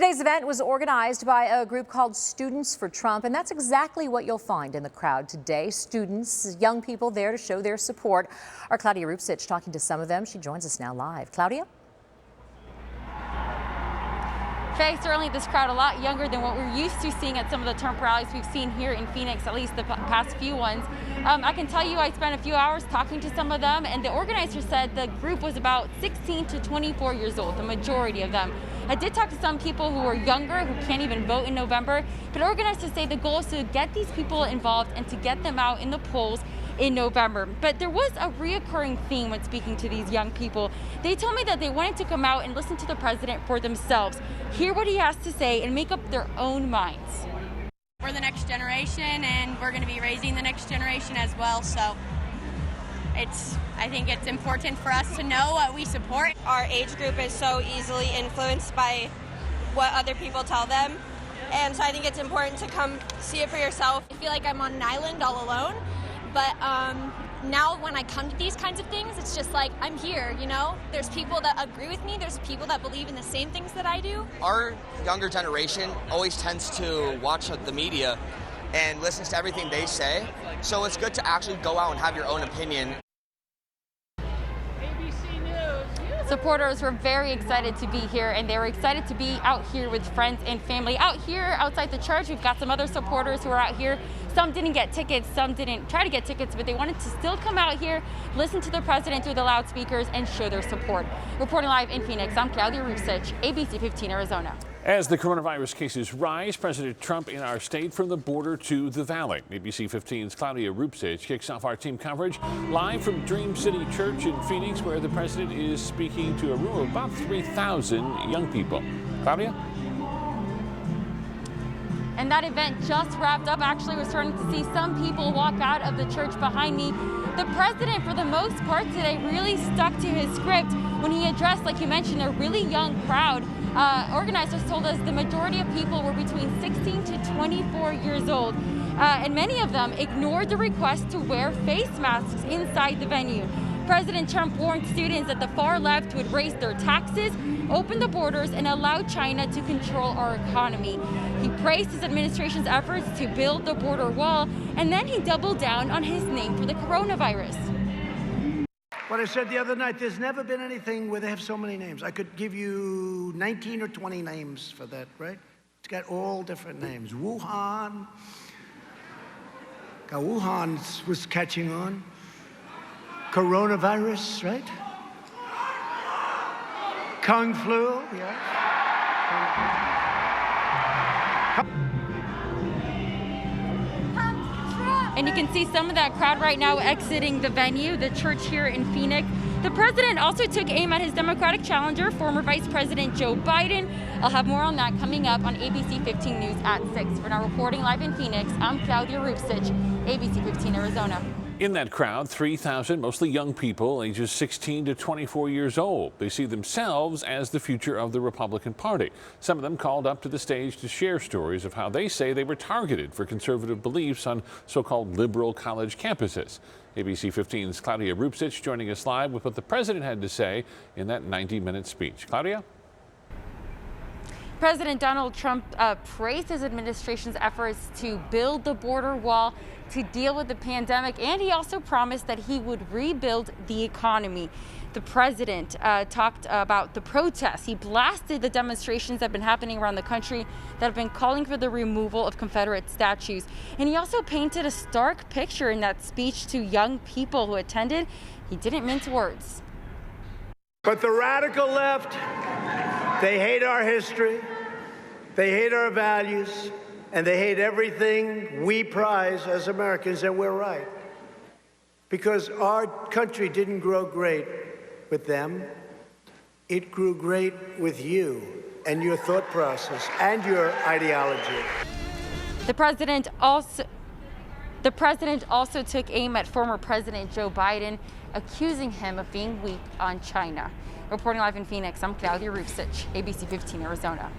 Today's event was organized by a group called Students for Trump, and that's exactly what you'll find in the crowd today. Students, young people there to show their support. Our Claudia Rupcich talking to some of them. She joins us now live. Claudia? Faye, certainly this crowd a lot younger than what we're used to seeing at some of the Trump rallies we've seen here in Phoenix, at least the past few ones. I can tell you I spent a few hours talking to some of them, and the organizer said the group was about 16 to 24 years old, the majority of them. I did talk to some people who are younger, who can't even vote in November, but organizers say the goal is to get these people involved and to get them out in the polls in November. But there was a reoccurring theme when speaking to these young people. They told me that they wanted to come out and listen to the president for themselves, hear what he has to say, and make up their own minds. We're the next generation, and we're going to be raising the next generation as well, so I think it's important for us to know what we support. Our age group is so easily influenced by what other people tell them, and so I think it's important to come see it for yourself. I feel like I'm on an island all alone, but now when I come to these kinds of things, it's just like I'm here, you know? There's people that agree with me, there's people that believe in the same things that I do. Our younger generation always tends to watch the media and listens to everything they say, so it's good to actually go out and have your own opinion. Supporters were very excited to be here, and they were excited to be out here with friends and family. Out here outside the church, we've got some other supporters who are out here. Some didn't get tickets, some didn't try to get tickets, but they wanted to still come out here, listen to the president through the loudspeakers, and show their support. Reporting live in Phoenix, I'm Claudia Rupcich, ABC 15 Arizona. As the coronavirus cases rise, President Trump in our state from the border to the valley. ABC 15's Claudia Rupcich kicks off our team coverage live from Dream City Church in Phoenix, where the president is speaking to a room of about 3,000 young people. Claudia? And that event just wrapped up. Actually, we're starting to see some people walk out of the church behind me. The president, for the most part today, really stuck to his script when he addressed, like you mentioned, a really young crowd. Organizers told us the majority of people were between 16 to 24 years old, and many of them ignored the request to wear face masks inside the venue. President Trump warned students that the far left would raise their taxes, open the borders, and allow China to control our economy. He praised his administration's efforts to build the border wall, and then he doubled down on his name for the coronavirus. What I said the other night, there's never been anything where they have so many names. I could give you 19 or 20 names for that, right? It's got all different names. Wuhan. Wuhan was catching on. Coronavirus, right? Kung flu, yeah. And you can see some of that crowd right now exiting the venue, the church here in Phoenix. The president also took aim at his Democratic challenger, former Vice President Joe Biden. I'll have more on that coming up on ABC 15 News at 6. For now, reporting live in Phoenix, I'm Claudia Rupcich, ABC 15 Arizona. In that crowd, 3,000, mostly young people, ages 16 to 24 years old. They see themselves as the future of the Republican Party. Some of them called up to the stage to share stories of how they say they were targeted for conservative beliefs on so-called liberal college campuses. ABC 15's Claudia Rupcich joining us live with what the president had to say in that 90-minute speech. Claudia? President Donald Trump praised his administration's efforts to build the border wall to deal with the pandemic, and he also promised that he would rebuild the economy. The president talked about the protests. He blasted the demonstrations that have been happening around the country that have been calling for the removal of Confederate statues. And he also painted a stark picture in that speech to young people who attended. He didn't mince words. But the radical left, they hate our history, they hate our values, and they hate everything we prize as Americans, and we're right. Because our country didn't grow great with them. It grew great with you and your thought process and your ideology. The president also took aim at former President Joe Biden, accusing him of being weak on China. Reporting live in Phoenix, I'm Claudia Rupcich, ABC 15 Arizona.